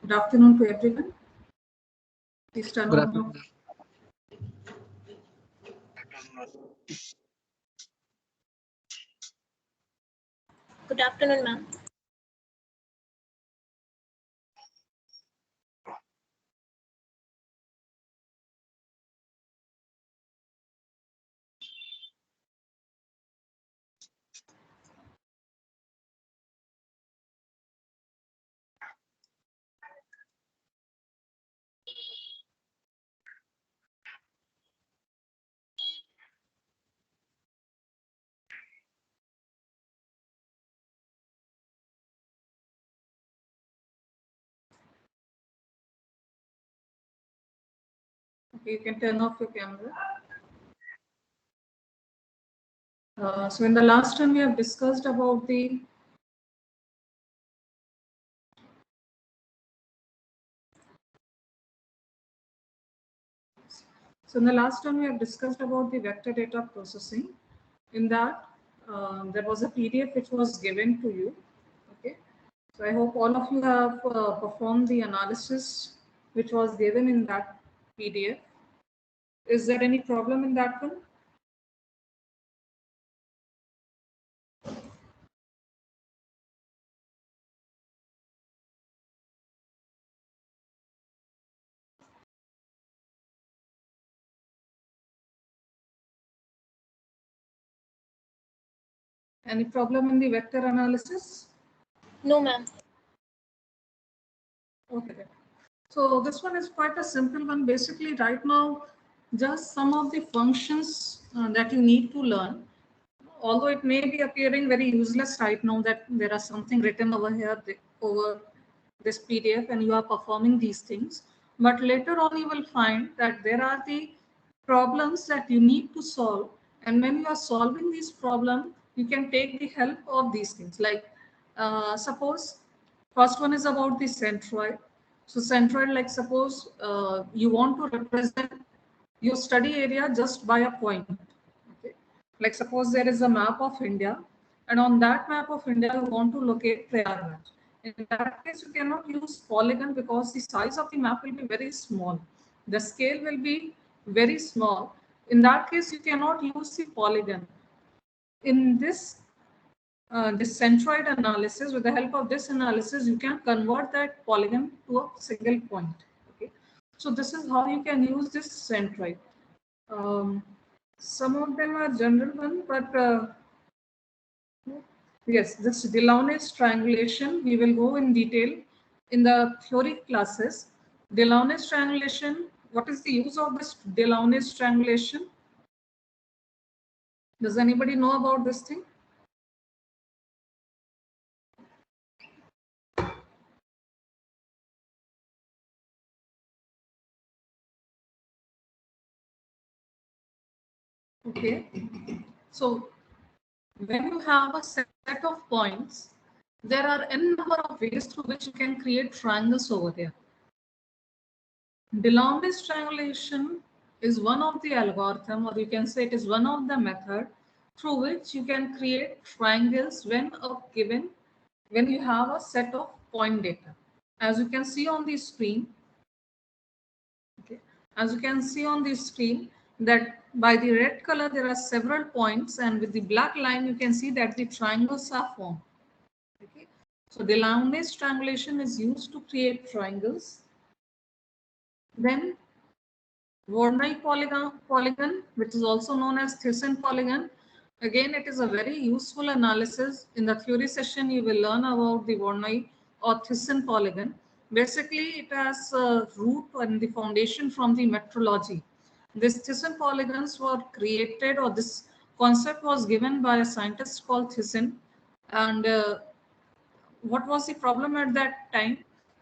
Good afternoon to everyone. Please turn Good on afternoon. Good afternoon, ma'am. Okay, you can turn off your camera. So in the last one, we have discussed about the vector data processing. In that, there was a PDF which was given to you. Okay, so I hope all of you have performed the analysis which was given in that PDF. Is there any problem in that one? Any problem in the vector analysis? No, ma'am. Okay. So this one is quite a simple one. Basically, right now, just some of the functions that you need to learn. Although it may be appearing very useless right now that there are something written over here over this PDF and you are performing these things. But later on, you will find that there are the problems that you need to solve. And when you are solving these problems, you can take the help of these things. Like suppose first one is about the centroid. So centroid, like suppose you want to represent your study area just by a point. Okay. Like suppose there is a map of India, and on that map of India, you want to locate Prayagraj. In that case, you cannot use polygon because the size of the map will be very small. The scale will be very small. In that case, you cannot use the polygon. In this centroid analysis, with the help of this analysis, you can convert that polygon to a single point. Okay, so this is how you can use this centroid. Some of them are general one, but yes, this Delaunay's triangulation we will go in detail in the theory classes. Delaunay's triangulation. What is the use of this Delaunay's triangulation? Does anybody know about this thing? Okay, so when you have a set of points, there are n number of ways through which you can create triangles over there. Delaunay's triangulation is one of the algorithm, or you can say it is one of the method through which you can create triangles when you have a set of point data. As you can see on the screen, okay, as you can see on the screen that by the red color there are several points, and with the black line you can see that the triangles are formed. Okay, so Delaunay's triangulation is used to create triangles. Then Voronoi polygon, which is also known as Thyssen polygon. Again, it is a very useful analysis. In the theory session, you will learn about the Voronoi or Thyssen polygon. Basically, it has a root and the foundation from the metrology. These Thyssen polygons were created, or this concept was given by a scientist called Thyssen. And what was the problem at that time?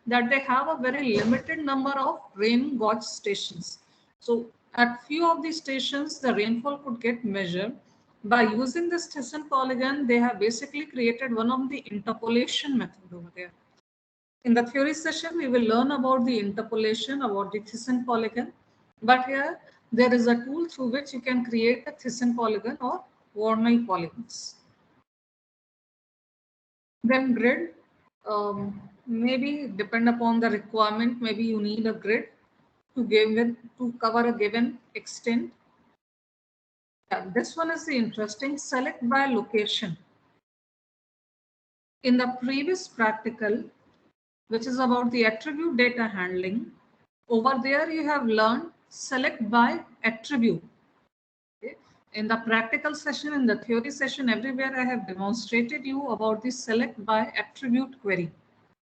That they have a very limited number of rain gauge stations. So at few of these stations, the rainfall could get measured. By using this Thyssen polygon, they have basically created one of the interpolation method over there. In the theory session, we will learn about the interpolation, about the Thyssen polygon. But here, there is a tool through which you can create a Thyssen polygon or Voronoi polygons. Then grid. maybe depend upon the requirement, maybe you need a grid to cover a given extent. Yeah, this one is the interesting, select by location. In the previous practical, which is about the attribute data handling, over there you have learned select by attribute. Okay. In the practical session, in the theory session, everywhere I have demonstrated you about the select by attribute query,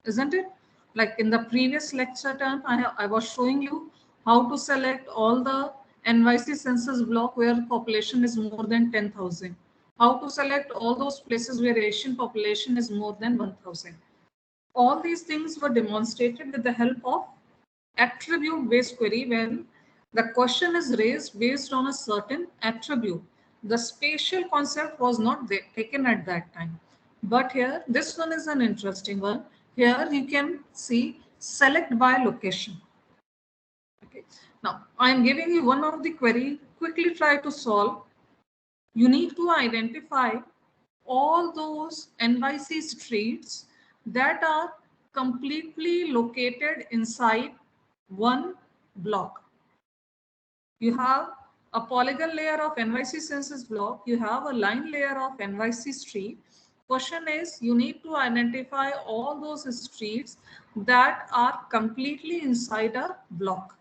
isn't it? Like in the previous lecture term, I was showing you how to select all the NYC census block where population is more than 10,000. How to select all those places where Asian population is more than 1,000. All these things were demonstrated with the help of attribute-based query when the question is raised based on a certain attribute. The spatial concept was not taken at that time. But here, this one is an interesting one. Here you can see select by location. Okay. Now, I am giving you one of the query. Quickly try to solve. You need to identify all those NYC streets that are completely located inside one block. You have a polygon layer of NYC census block, you have a line layer of NYC street. Question is, you need to identify all those streets that are completely inside a block.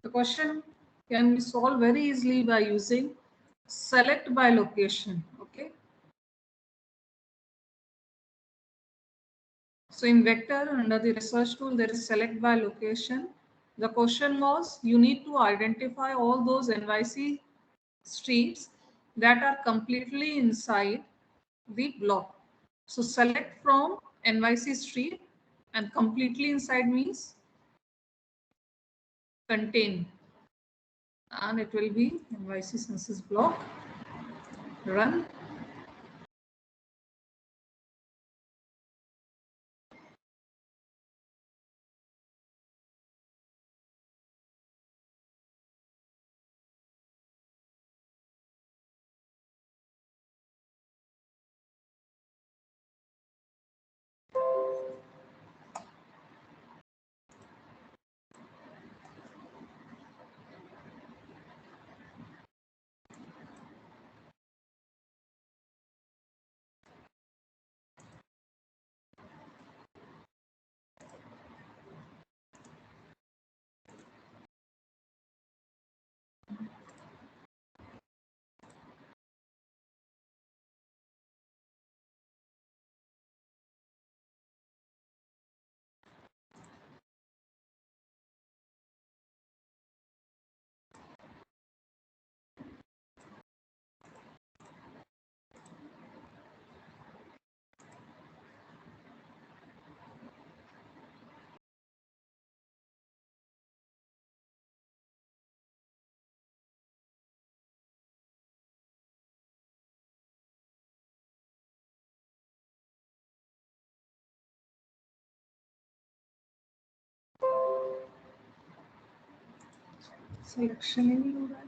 The question can be solved very easily by using select by location. Okay. So in vector, under the research tool, there is select by location. The question was, you need to identify all those NYC streets that are completely inside the block. So select from NYC street, and completely inside means contain. And it will be NYC census block. Run. Selection ही नहीं हो रहा है.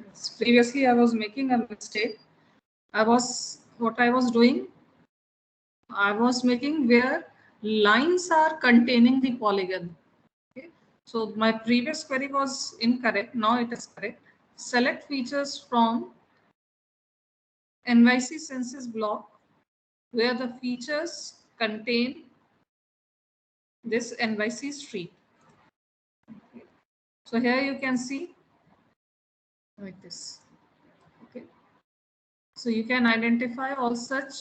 Yes. Previously, I was making a mistake. What I was doing, I was making where lines are containing the polygon. Okay. So my previous query was incorrect. Now it is correct. Select features from Ndvi census block where the features contain this Ndvi street. Okay. So here you can see like this. Okay. So you can identify all such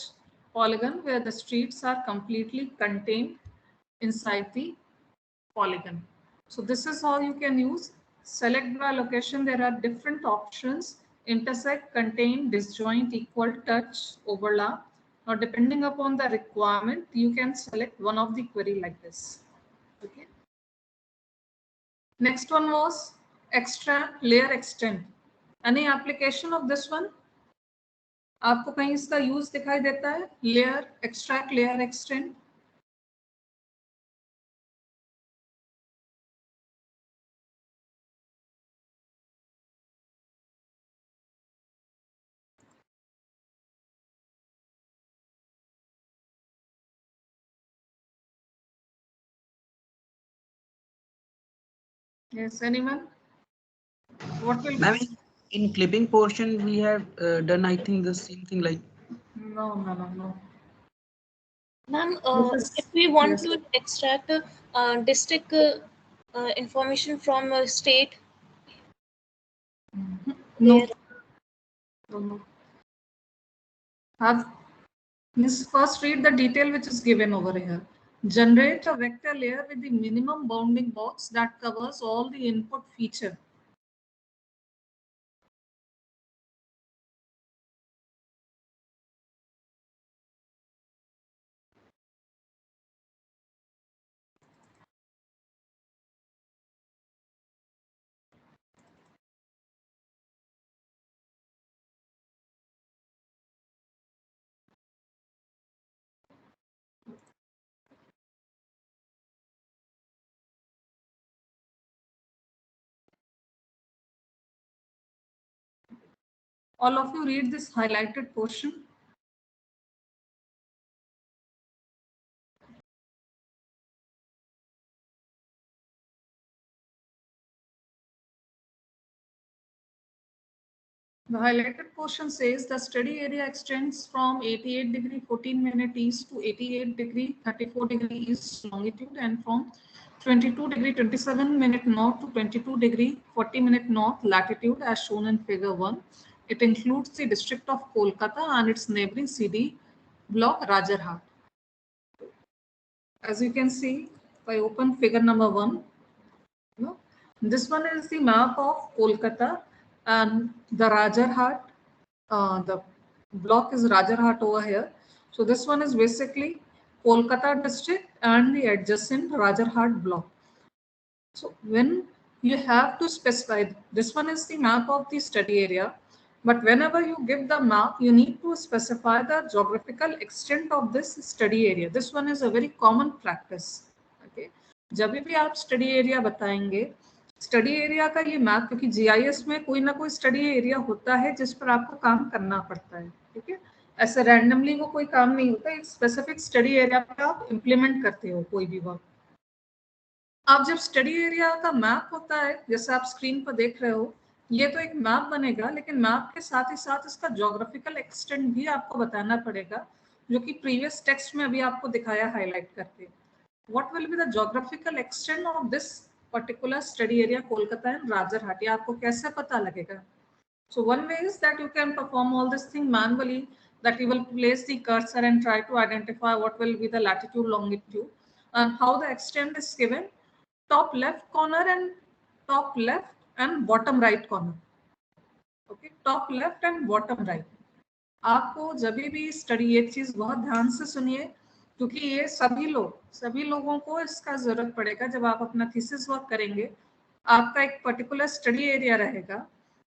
polygon where the streets are completely contained inside the polygon. So this is how you can use select by location. There are different options: intersect, contain, disjoint, equal, touch, overlap. Now depending upon the requirement, you can select one of the query like this. Okay. Next one was extract, layer, extend. Any application of this one? आपको कहीं इसका use दिखाई देता है? Layer extract, layer extend. Yes, anyone? What will? I mean, in clipping portion, we have done, I think, the same thing like. No. Ma'am, This is, if we want yes. to extract district information from a state, No. there, No. First read the detail which is given over here. Generate a vector layer with the minimum bounding box that covers all the input feature. All of you read this highlighted portion. The highlighted portion says the study area extends from 88 degree 14 minute east to 88 degree 34 degree east longitude, and from 22 degree 27 minute north to 22 degree 40 minute north latitude as shown in figure 1. It includes the district of Kolkata and its neighboring CD block Rajarhat. As you can see, if I open figure number 1, no? This one is the map of Kolkata and the Rajarhat. The block is Rajarhat over here. So this one is basically Kolkata district and the adjacent Rajarhat block. So when you have to specify, this one is the map of the study area, but whenever you give the map, you need to specify the geographical extent of this study area. This one is a very common practice. Okay. जब भी आप study area बताएंगे, study area का ये map, क्योंकि GIS में कोई ना कोई स्टडी एरिया होता है जिस पर आपको काम करना पड़ता है. ठीक है, ऐसे रैंडमली वो कोई काम नहीं होता, एक स्पेसिफिक स्टडी एरिया पर आप इम्प्लीमेंट करते हो कोई भी वर्क. आप जब स्टडी एरिया का मैप होता है, जैसे आप स्क्रीन पर देख रहे हो, ये तो एक मैप बनेगा, लेकिन मैप के साथ ही साथ इसका ज्योग्राफिकल एक्सटेंट भी आपको बताना पड़ेगा, जो कि प्रीवियस टेक्स्ट में अभी आपको दिखाया हाईलाइट करके. What will be the geographical extent of this particular study area Kolkata and Rajarhat, आपको कैसे पता लगेगा? So one way is that you can perform all this thing manually, that you will place the cursor and try to identify what will be the latitude, longitude. And how the extent is given, top left corner and top left and bottom right corner. Okay, top left and bottom right. आपको जब भी study ये चीज बहुत ध्यान से सुनिए, क्योंकि ये सभी लोगों को इसका जरूरत पड़ेगा जब आप अपना थीसिस वर्क करेंगे। आपका एक पर्टिकुलर स्टडी एरिया रहेगा,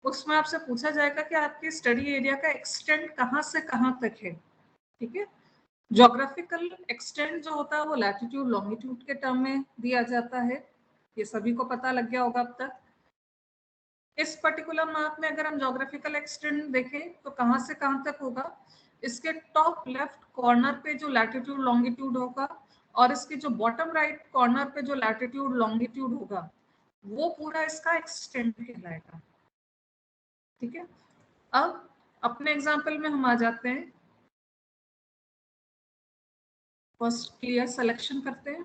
उसमें आपसे पूछा जाएगा कि आपके स्टडी एरिया का एक्सटेंट कहाँ से कहाँ तक है। ठीक है, ज्योग्राफिकल एक्सटेंट जो होता है वो लैटिट्यूड लॉन्गिट्यूड के टर्म में दिया जाता है, ये सभी को पता लग गया होगा अब तक। इस पर्टिकुलर मैप में अगर हम ज्योग्राफिकल एक्सटेंट देखें तो कहाँ से कहाँ तक होगा, इसके टॉप लेफ्ट कॉर्नर पे जो लैटिट्यूड लॉन्गिट्यूड होगा और इसके जो बॉटम राइट कॉर्नर पे जो लैटिट्यूड लॉन्गिट्यूड होगा, वो पूरा इसका एक्सटेंट कहलाएगा। ठीक है, अब अपने एग्जाम्पल में हम आ जाते हैं। फर्स्ट क्लियर सिलेक्शन करते हैं।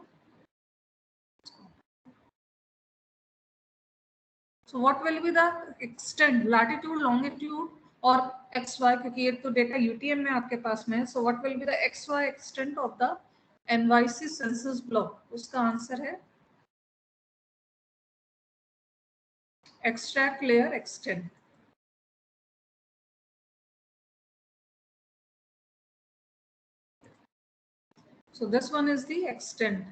So what will be the extent, latitude, longitude और XY, क्योंकि ये तो डेटा UTM में आपके पास में है। So what will be the XY extent of the NYC census block? उसका आंसर है extract layer extent. So this one is the extent.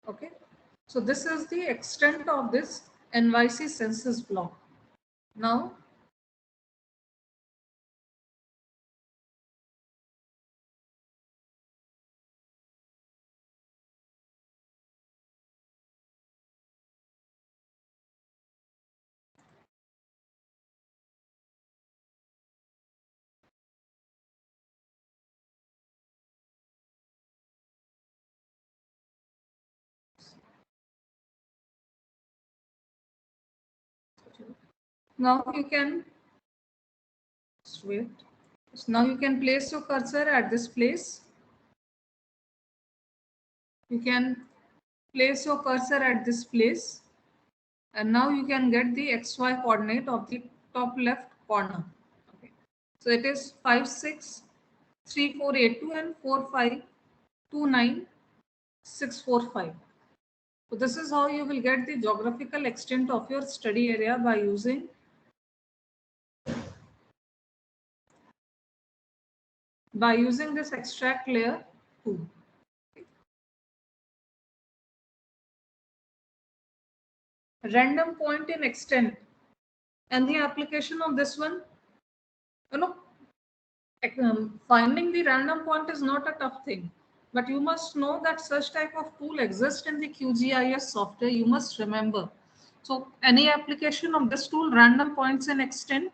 Okay, so this is the extent of this NYC census block. Now you can wait. So now you can place your cursor at this place. You can place your cursor at this place, and now you can get the XY coordinate of the top left corner. Okay. So it is 563482 and 4529645. So this is how you will get the geographical extent of your study area by using this extract layer tool. Random point in extent, and the application of this one, finding the random point is not a tough thing, but you must know that such type of tool exists in the QGIS software. You must remember. So any application of this tool, random points in extent?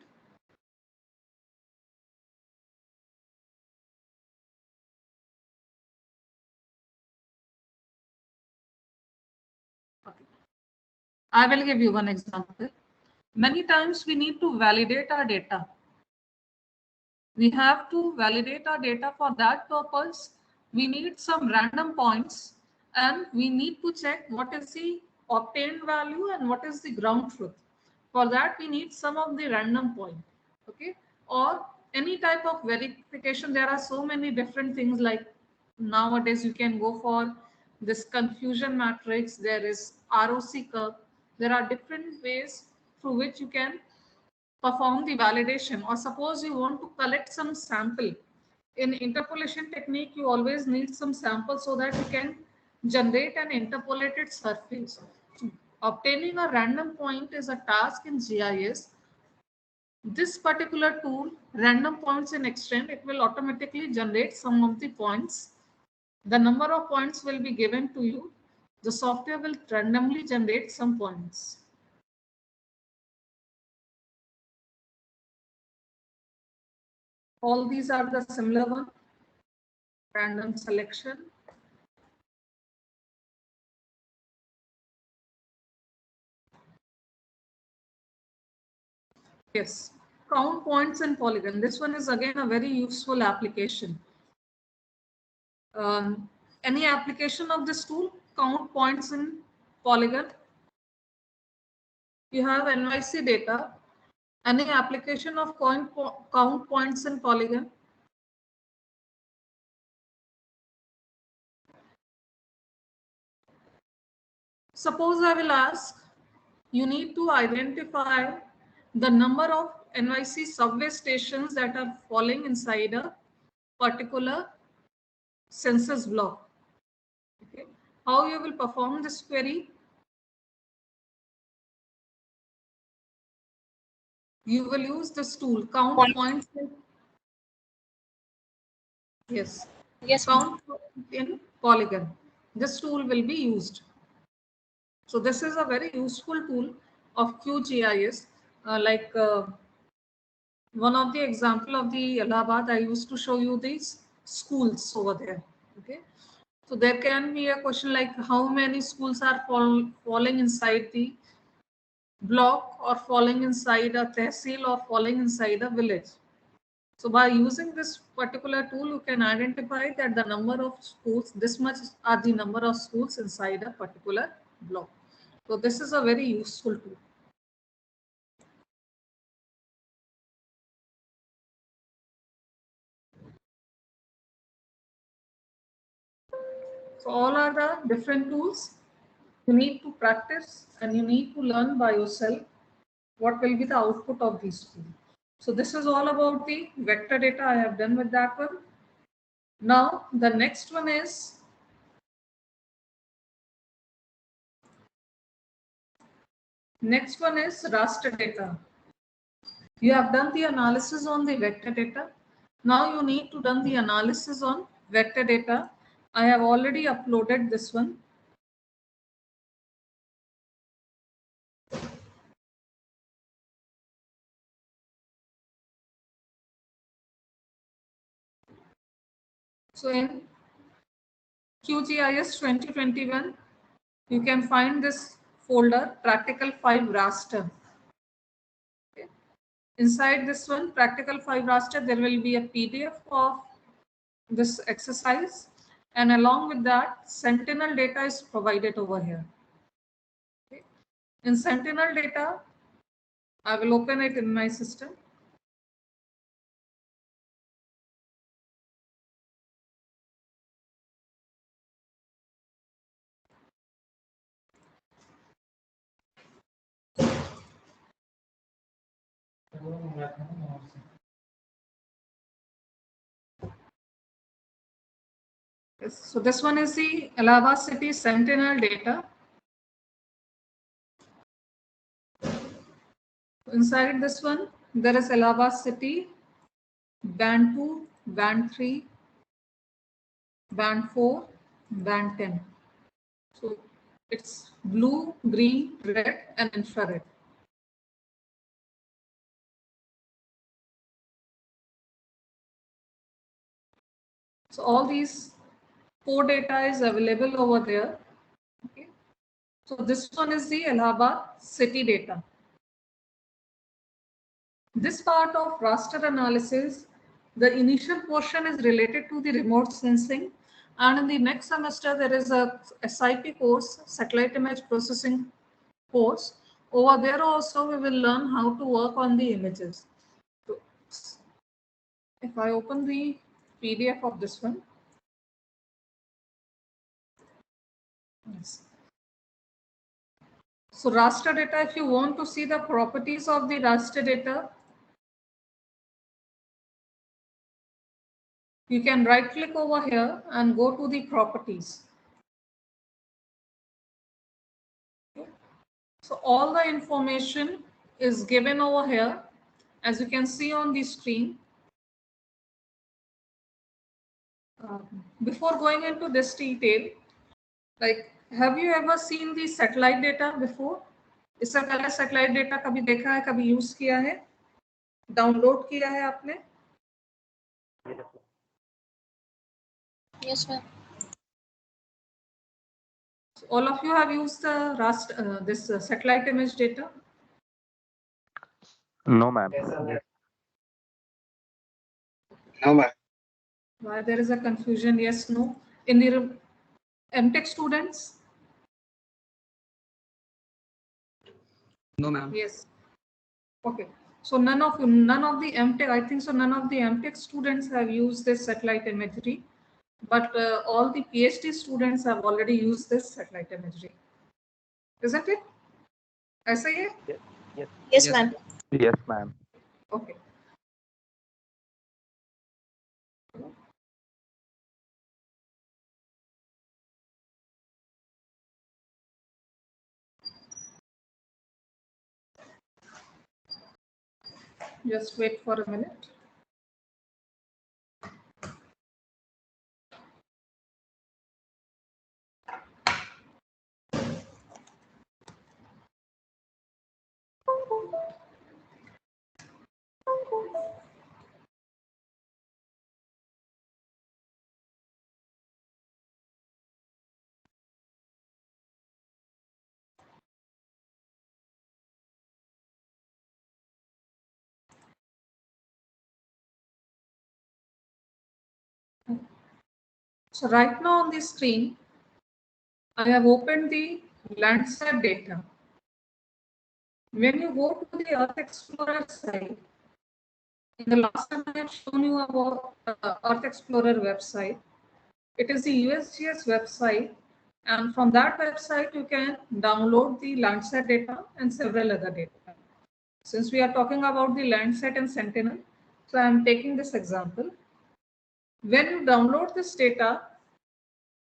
Okay. I will give you one example. Many times we need to validate our data. We have to validate our data. For that purpose, we need some random points, and we need to check what is the obtained value and what is the ground truth. For that, we need some of the random point. Okay, or any type of verification. There are so many different things, like nowadays you can go for this confusion matrix. There is ROC curve. There are different ways through which you can perform the validation. Or suppose you want to collect some sample. In interpolation technique, you always need some sample so that you can generate an interpolated surface. Obtaining a random point is a task in GIS. This particular tool, random points in extent, it will automatically generate some of the points. The number of points will be given to you. The software will randomly generate some points. All these are the similar one. Random selection. Yes, count points in Polygon. This one is again a very useful application. Any application of this tool, count points in Polygon? You have NYC data. Any application of count points in Polygon? Suppose I will ask, you need to identify the number of NYC subway stations that are falling inside a particular census block. Okay. How you will perform this query? You will use this tool, count points. Yes. Yes. Count in Polygon. This tool will be used. So this is a very useful tool of QGIS. One of the example of the Allahabad, I used to show you these schools over there. Okay. So there can be a question like how many schools are falling inside the block or falling inside a tehsil or falling inside a village. So by using this particular tool, you can identify that the number of schools, this much are the number of schools inside a particular block. So this is a very useful tool. So all are the different tools. You need to practice and you need to learn by yourself what will be the output of these tools. So this is all about the vector data. I have done with that one. Now the next one is raster data. You have done the analysis on the vector data. Now you need to done the analysis on vector data. I have already uploaded this one. So in QGIS 2021, you can find this folder, Practical 5 Raster. Okay. Inside this one, Practical 5 Raster, there will be a PDF of this exercise, and along with that, Sentinel data is provided over here. Okay. In Sentinel data, I will open it in my system. Yes, so this one is the Allahabad City Sentinel data. Inside this one, there is Allahabad City, Band 2, Band 3, Band 4, Band 10. So it's blue, green, red, and infrared. So all these 4 data is available over there. Okay. So this one is the Allahabad city data. This part of raster analysis, the initial portion is related to the remote sensing, and in the next semester there is a SIP course, satellite image processing course. Over there also we will learn how to work on the images. So if I open the PDF of this one, yes. So raster data, if you want to see the properties of the raster data, you can right click over here and go to the properties. Okay. So all the information is given over here, as you can see on the screen. Before going into this detail, like, have you ever seen the satellite data before? इससे पहले satellite data कभी देखा है, कभी use किया है, download किया है आपने? Yes, ma'am. So all of you have used the this satellite image data? No, ma'am. No, ma'am. Why there is a confusion? Yes, no. In the MTech students? No, ma'am. Yes. Okay. So none of the MTech, I think so none of the MTech students have used this satellite imagery, but all the PhD students have already used this satellite imagery. Isn't it? I say it? Yes, yes, Yes, Yes. ma'am. yes, ma'am. Okay. Just wait for a minute. So right now on the screen, I have opened the Landsat data. When you go to the Earth Explorer site, in the last time I have shown you about Earth Explorer website. It is the USGS website, and from that website you can download the Landsat data and several other data. Since we are talking about the Landsat and Sentinel, so I am taking this example. When you download this data,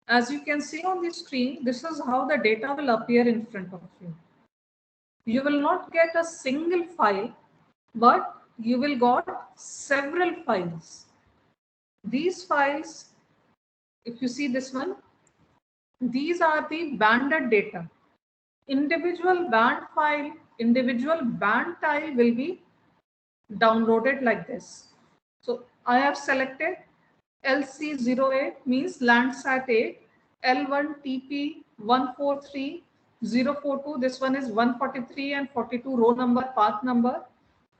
as you can see on the screen, this is how the data will appear in front of you. You will not get a single file, but you will got several files. These files, if you see this one, these are the banded data. Individual band file, individual band tile will be downloaded like this. So I have selected LC08 means Landsat 8, L1TP 143042. This one is 143 and 42 row number, path number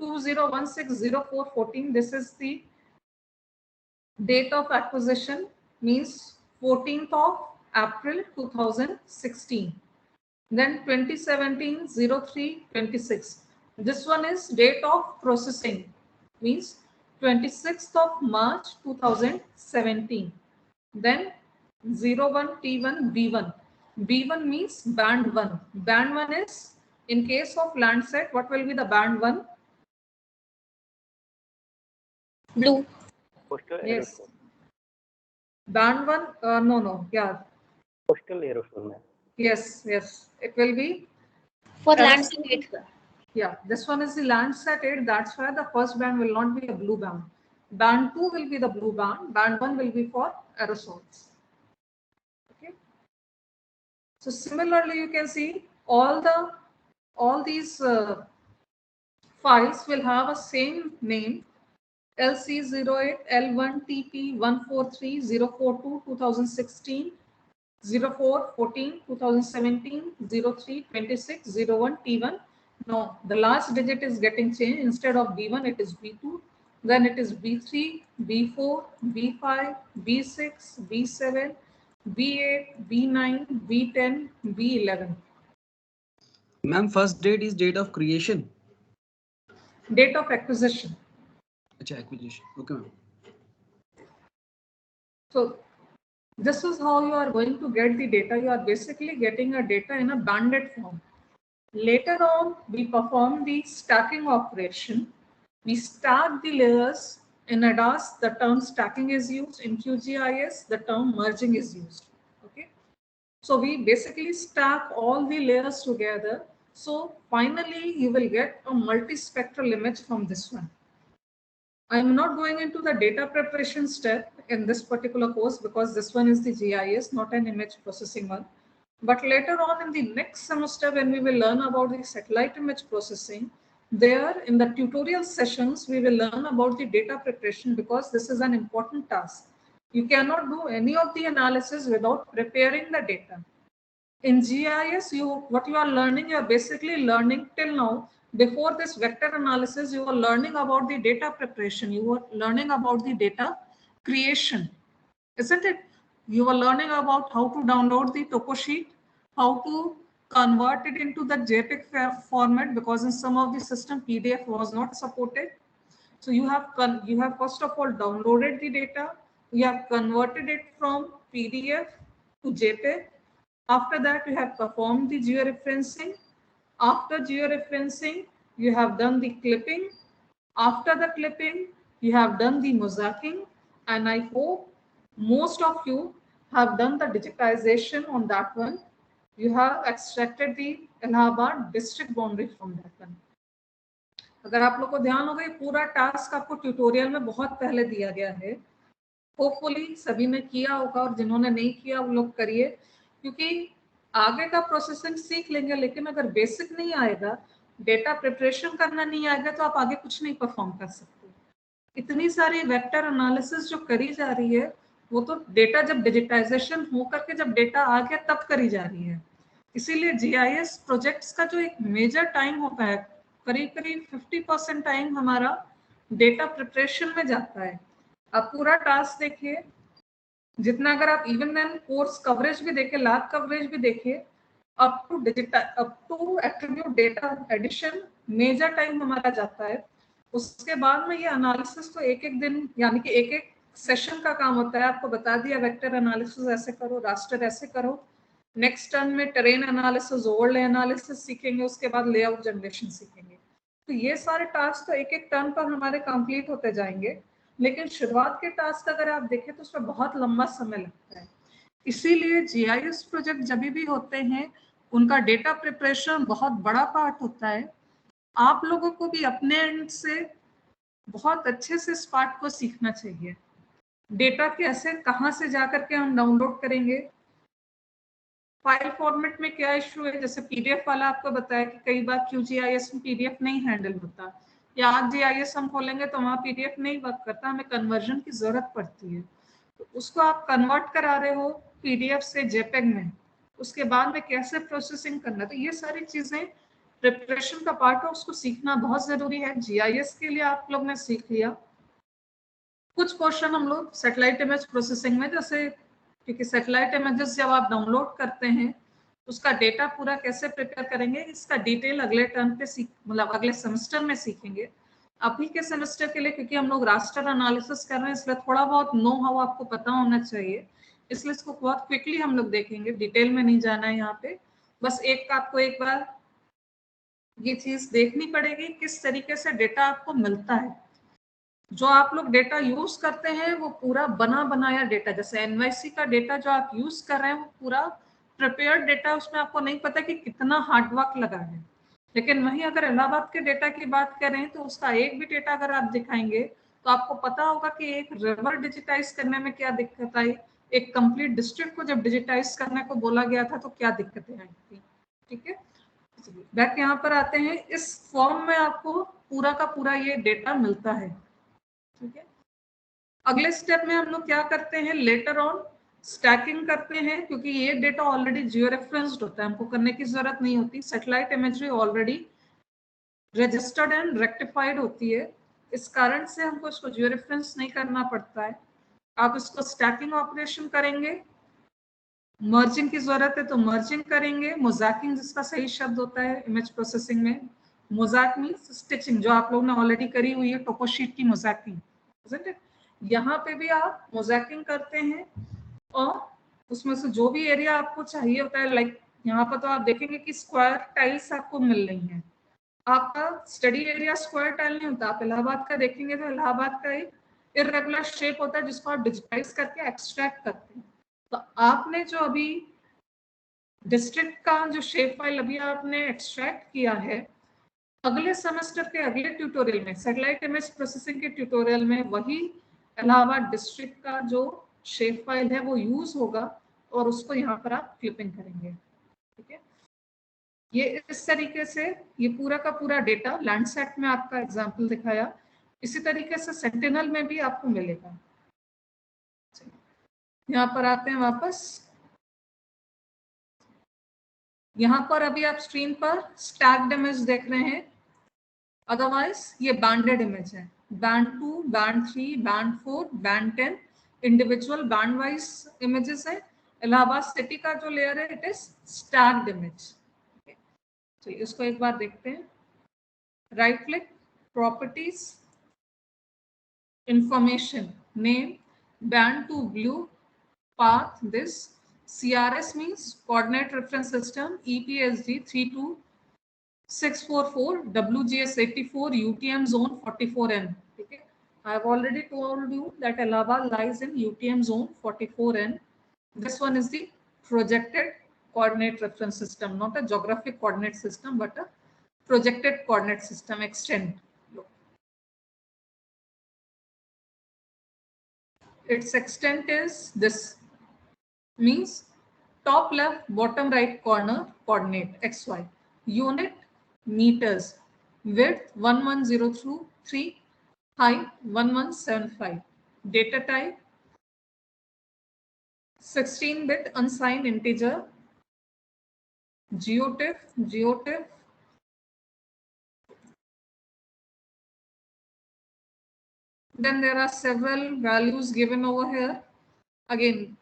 20160414. This is the date of acquisition, means 14th of April 2016. Then 2017-03-26. This one is date of processing, means 26th of March 2017. Then 01T1 B1. B1 means band 1. Band 1 is, in case of Landsat, what will be the band 1? Blue. Coastal Yes. aerosol. Band 1, no, yeah. Coastal aerosol, ma'am. Yes, it will be. For Aerosol. Landsat. Yeah, this one is the Landsat 8. That's why the first band will not be a blue band. Band 2 will be the blue band. Band 1 will be for aerosols. Okay. So similarly, you can see all these files will have a same name. LC08, L1, TP 143042 2016. 04, 14, 2017, 03, 26, 01, T1. No, the last digit is getting changed. Instead of B1, it is B2. Then it is B3, B4, B5, B6, B7, B8, B9, B10, B11. Ma'am, first date is date of creation. Date of acquisition. Achha, acquisition. Okay, ma'am. So this is how you are going to get the data. You are basically getting a data in a banded form. Later on, we perform the stacking operation. We stack the layers. In ADAS, the term stacking is used. In QGIS, the term merging is used. Okay. So we basically stack all the layers together. So finally, you will get a multispectral image from this one. I'm not going into the data preparation step in this particular course because this one is the GIS, not an image processing one. But later on in the next semester, when we will learn about the satellite image processing, there in the tutorial sessions, we will learn about the data preparation because this is an important task. You cannot do any of the analysis without preparing the data. In GIS, what you are learning, you are basically learning till now. Before this vector analysis, you are learning about the data preparation. You are learning about the data creation, isn't it? You are learning about how to download the topo sheet, how to convert it into the JPEG format, because in some of the system PDF was not supported. So you have first of all downloaded the data, you have converted it from PDF to JPEG. After that, you have performed the georeferencing. After georeferencing, you have done the clipping. After the clipping, you have done the mosaicing, and I hope most of you have done the digitization on that one. You have extracted the Allahabad district boundary from that one. अगर आप लोग को ध्यान होगा, ये पूरा task आपको tutorial में बहुत पहले दिया गया है. होपफुली सभी ने किया होगा, और जिन्होंने नहीं किया वो लोग करिए, क्योंकि आगे का प्रोसेसिंग सीख लेंगे, लेकिन अगर बेसिक नहीं आएगा, डेटा प्रिपरेशन करना नहीं आएगा, तो आप आगे कुछ नहीं परफॉर्म कर सकते. इतनी सारी वेक्टर एनालिसिस जो करी जा रही है, वो तो डेटा जब डिजिटाइजेशन हो करके जब डेटा आ गया तब करी जा रही है. इसीलिए जीआईएस प्रोजेक्ट्स का जो एक मेजर टाइम होता है, करीब करीब 50% टाइम हमारा डेटा प्रिपरेशन में जाता है. आप पूरा टास्क देखिए, जितना अगर आप इवन देन कोर्स कवरेज भी देखें, लैब कवरेज भी देखिए, up to attribute data addition measure time हमारा जाता है. उसके बाद में ये एनालिसिस तो एक एक दिन, यानी कि एक एक सेशन का काम होता है. आपको बता दिया वेक्टर एनालिसिस ऐसे करो, रास्टर ऐसे करो, नेक्स्ट टर्न में टेरेन एनालिसिस, ओवरले एनालिसिस सीखेंगे, उसके बाद लेआउट जनरेशन सीखेंगे. तो ये सारे टास्क तो एक एक टर्न पर हमारे कंप्लीट होते जाएंगे, लेकिन शुरुआत के टास्क अगर आप देखें तो उसमें बहुत लंबा समय लगता है. इसीलिए जीआईएस प्रोजेक्ट जब भी होते हैं, उनका डेटा प्रिपरेशन बहुत बड़ा पार्ट होता है. आप लोगों को भी अपने एंड से बहुत अच्छे से इस पार्ट को सीखना चाहिए. डेटा कैसे, कहाँ से जाकर के हम डाउनलोड करेंगे, फाइल फॉर्मेट में क्या इशू है. जैसे पीडीएफ वाला आपको बताया कि कई बार QGIS में पीडीएफ नहीं हैंडल होता, या आज GIS हम खोलेंगे तो वहाँ पीडीएफ नहीं वर्क करता, हमें कन्वर्जन की जरूरत पड़ती है. तो उसको आप कन्वर्ट करा रहे हो पीडीएफ से JPEG में, उसके बाद में कैसे प्रोसेसिंग करना. तो ये सारी चीजें प्रिपरेशन का पार्ट है, उसको सीखना बहुत जरूरी है. GIS के लिए आप लोग ने सीख लिया. कुछ पोर्शन हम लोग सैटेलाइट इमेज प्रोसेसिंग में, जैसे क्योंकि सैटेलाइट इमेजेस जब आप डाउनलोड करते हैं, उसका डेटा पूरा कैसे प्रिपेयर करेंगे, इसका डिटेल अगले टर्म पे मतलब अगले सेमेस्टर में सीखेंगे. अभी के सेमेस्टर के लिए क्योंकि हम लोग रास्टर एनालिसिस कर रहे हैं, इसलिए थोड़ा बहुत नो हाउ आपको पता होना चाहिए, इसलिए इसको बहुत क्विकली हम लोग देखेंगे, डिटेल में नहीं जाना है यहाँ पे. बस आपको एक बार ये चीज देखनी पड़ेगी किस तरीके से डेटा आपको मिलता है. जो आप लोग डेटा यूज करते हैं वो पूरा बना बनाया डेटा, जैसे NYC का डेटा जो आप यूज कर रहे हैं वो पूरा प्रिपेयर्ड डेटा, उसमें आपको नहीं पता कि कितना हार्डवर्क लगा है. लेकिन वहीं अगर इलाहाबाद के डेटा की बात करें तो उसका एक भी डेटा अगर आप दिखाएंगे तो आपको पता होगा कि एक रिवर डिजिटाइज करने में क्या दिक्कत आई, एक कंप्लीट डिस्ट्रिक्ट को जब डिजिटाइज करने को बोला गया था तो क्या दिक्कतें आई थी. ठीक है, बैक यहाँ पर आते हैं. इस फॉर्म में आपको पूरा का पूरा ये डेटा मिलता है. ठीक है, अगले स्टेप में हम लोग क्या करते हैं, लेटर ऑन स्टैकिंग करते हैं, क्योंकि ये डेटा ऑलरेडी जियो रेफरेंस्ड होता है, हमको करने की जरूरत नहीं होती. Satellite imagery already registered and rectified होती है, इस कारण से हमको इसको जियो रेफरेंस नहीं करना पड़ता है. आप इसको स्टैकिंग ऑपरेशन करेंगे, मर्जिंग की जरूरत है तो मर्जिंग करेंगे, मोजाइकिंग जिसका सही शब्द होता है इमेज प्रोसेसिंग में. मोजाइक मीन्स स्टिचिंग, जो आप लोगों ने ऑलरेडी करी हुई है टोपोशीट की मोजाइकिंग. यहाँ पे भी आप मोजाइकिंग करते हैं, और उसमें से जो भी एरिया आपको चाहिए होता है, लाइक यहाँ पर तो आप देखेंगे कि स्क्वायर टाइल्स आपको मिल रही हैं. आपका स्टडी एरिया स्क्वायर टाइल नहीं होता. आप इलाहाबाद का देखेंगे तो इलाहाबाद का एक इरेगुलर शेप होता है जिसको आप डिजिटाइज करके एक्सट्रैक्ट करते हैं. तो आपने जो अभी डिस्ट्रिक्ट का जो शेप फाइल अभी आपने एक्सट्रैक्ट किया है, अगले सेमेस्टर के अगले ट्यूटोरियल में, सैटेलाइट इमेज प्रोसेसिंग के ट्यूटोरियल में, वही इलाहाबाद डिस्ट्रिक्ट का जो शेप फाइल है वो यूज होगा, और उसको यहाँ पर आप क्लिपिंग करेंगे. ठीक है, ये इस तरीके से ये पूरा का पूरा डेटा लैंडसेट में आपका एग्जाम्पल दिखाया, इसी तरीके से सेंटिनल में भी आपको मिलेगा. यहाँ पर आते हैं वापस. यहाँ पर अभी आप स्क्रीन पर स्टैक्ड इमेज देख रहे हैं, अदरवाइज ये बैंडेड इमेज है. Band 2, band 3, band 4, band 10 individual band wise images है. इलाहाबाद सिटी का जो लेयर है इट इज स्टैक्ड इमेज. चलिए इसको एक बार देखते हैं. Right click, properties, information, name, band to blue, path, this. CRS means coordinate reference system, EPSG 32644, WGS 84, UTM zone 44N. Okay. I have already told you that Allahabad lies in UTM zone 44N. This one is the projected coordinate reference system, not a geographic coordinate system, but a projected coordinate system extent. Its extent is this, means top left, bottom right corner coordinate XY. Unit meters. Width 11023, height 1175. Data type 16-bit unsigned integer. GeoTIFF. Then there are several values given over here. Again,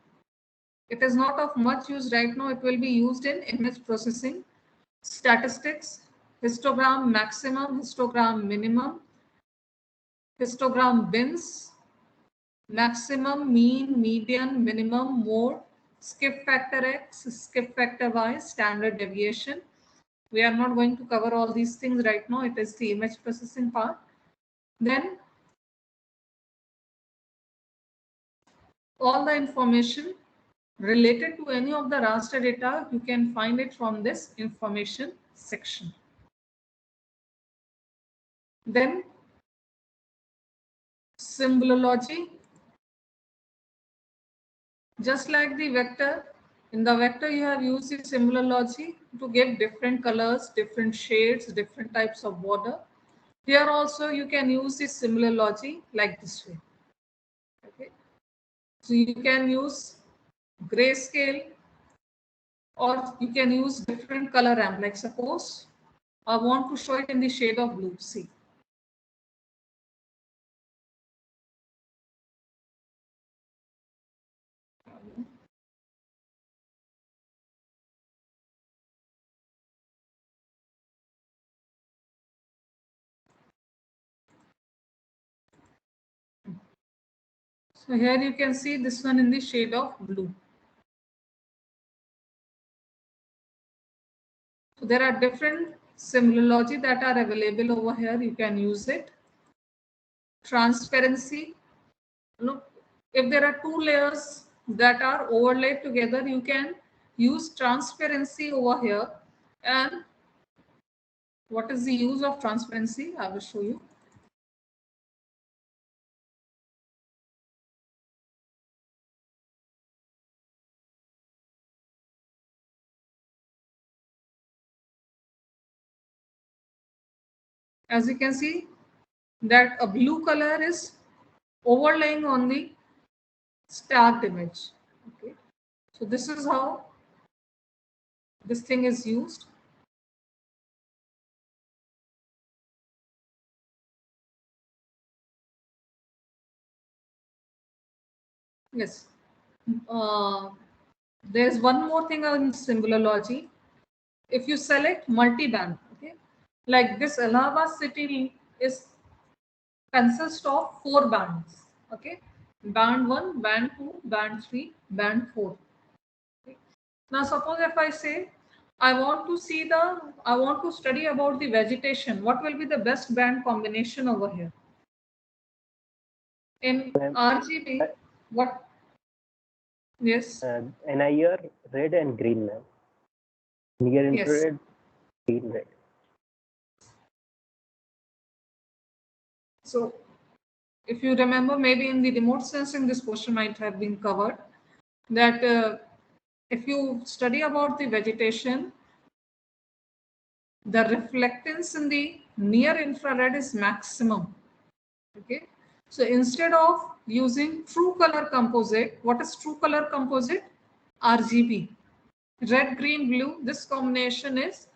it is not of much use right now. It will be used in image processing, statistics, histogram maximum, histogram minimum, histogram bins, maximum, mean, median, minimum, mode, skip factor X, skip factor Y, standard deviation. We are not going to cover all these things right now. It is the image processing part. Then all the information related to any of the raster data, you can find it from this information section. Then Symbolology. Just like the vector, in the vector you have used the Symbolology to give different colors, different shades, different types of border. Here also you can use the Symbolology like this way. Okay. So you can use grayscale, or you can use different color ramp. Like suppose I want to show it in the shade of blue. See. So here you can see this one in the shade of blue. So there are different Symbolology that are available over here. You can use it. Transparency. Look, if there are two layers that are overlaid together, you can use transparency over here. And what is the use of transparency? I will show you. As you can see, that a blue color is overlaying on the stacked image. Okay. So this is how this thing is used. Yes. There's one more thing on Symbolology. If you select multi-band, okay, like this Allahabad city is consists of 4 bands. Okay, band 1, band 2, band 3, band 4. Okay. Now suppose if I say I want to study about the vegetation, what will be the best band combination over here? In RGB, what? Yes. NIR red and green, ma'am. Near infrared, green red. So if you remember, maybe in the remote sensing, this question might have been covered, that if you study about the vegetation, the reflectance in the near infrared is maximum. Okay. So instead of using true color composite, what is true color composite? RGB. Red, green, blue. This combination is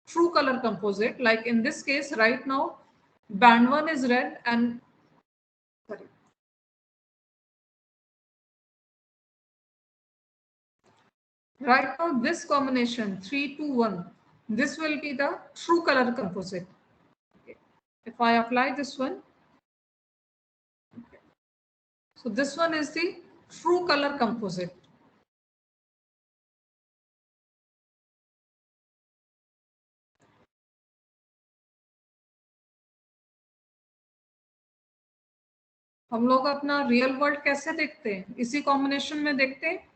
true color composite. Like in this case, right now, band 1 is red and sorry. Right now, this combination 3, 2, 1. This will be the true color composite. Okay. If I apply this one, okay. So this one is the true color composite. हम लोग अपना real world कैसे देखते हैं? इसी combination में देखते हैं।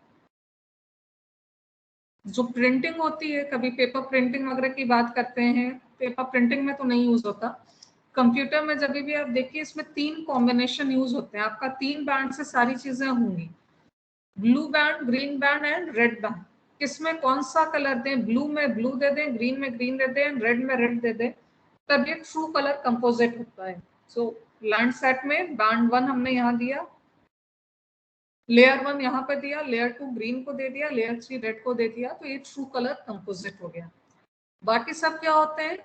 जो प्रिंटिंग होती है, कभी पेपर प्रिंटिंग वगैरह की बात करते हैं, पेपर प्रिंटिंग में तो नहीं यूज होता। कंप्यूटर में जब भी आप देखिए, इसमें 3 कॉम्बिनेशन यूज होते हैं। आपका 3 बैंड से सारी चीजें होंगी, blue band, green band and red band. किसमें कौन सा कलर दें? ब्लू में ब्लू दे दें, ग्रीन में ग्रीन दे दें, रेड में रेड दे दें, तब ये ट्रू कलर कंपोजिट होता है। सो लैंड सेट में बैंड 1 हमने यहाँ दिया, लेयर 1 यहाँ पे दिया, लेयर 2 ग्रीन को दे दिया, लेयर 3 रेड को दे दिया, तो ये ट्रू कलर कंपोजिट हो गया। बाकी सब क्या होते हैं?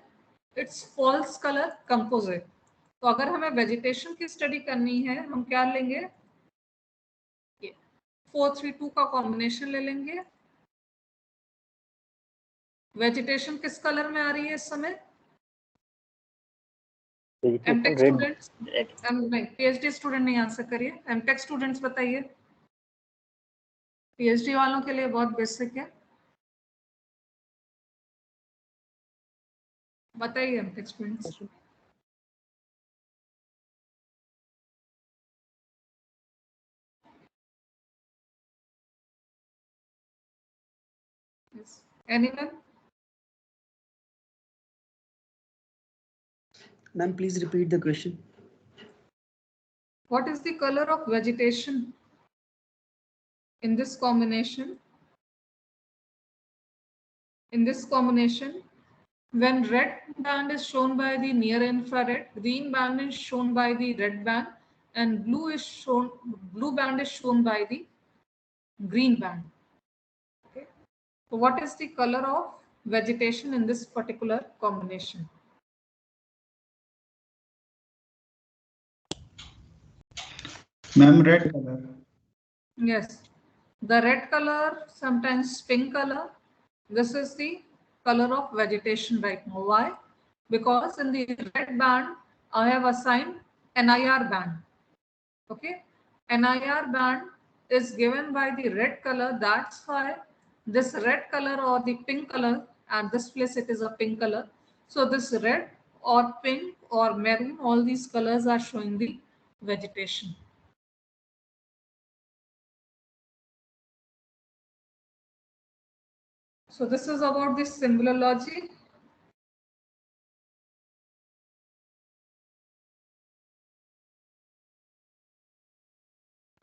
It's false colour composite. तो अगर हमें वेजिटेशन की स्टडी करनी है, हम क्या लेंगे? 432 का कॉम्बिनेशन ले लेंगे। वेजिटेशन किस कलर में आ रही है इस समय? एमटेक स्टूडेंट्स, पीएचडी स्टूडेंट नहीं आंसर करिए, एमटेक स्टूडेंट्स बताइए। पीएचडी वालों के लिए बहुत बेसिक है, बताइए MTech students. Anyone? Ma'am, please repeat the question. What is the color of vegetation in this combination? In this combination, when red band is shown by the near infrared, green band is shown by the red band, and blue band is shown by the green band. Okay. So what is the color of vegetation in this particular combination? Ma'am, red color. Yes, the red color, sometimes pink color. This is the color of vegetation right now. Why? Because in the red band, I have assigned NIR band. Okay, NIR band is given by the red color. That's why this red color or the pink color, at this place it is a pink color. So this red or pink or maroon, all these colors are showing the vegetation. So this is about the symbolology.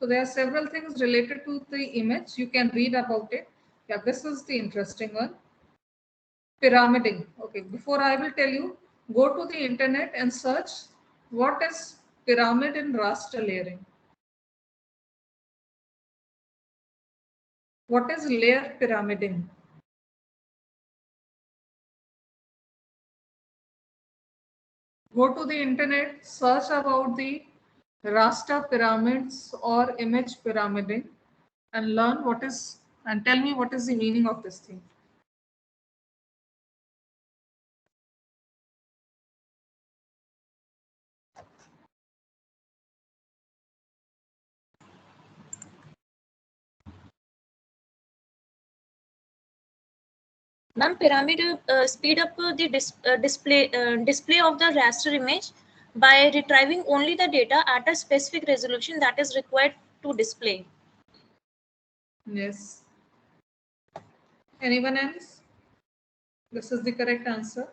So there are several things related to the image. You can read about it. Yeah, this is the interesting one. Pyramiding. Okay, before I will tell you, go to the internet and search what is pyramid in raster layering. What is layer pyramiding? Go to the internet, search about the raster pyramids or image pyramiding and learn what is, and tell me what is the meaning of this thing. Ma'am, pyramid speed up the display of the raster image by retrieving only the data at a specific resolution that is required to display. Yes. Anyone else? This is the correct answer.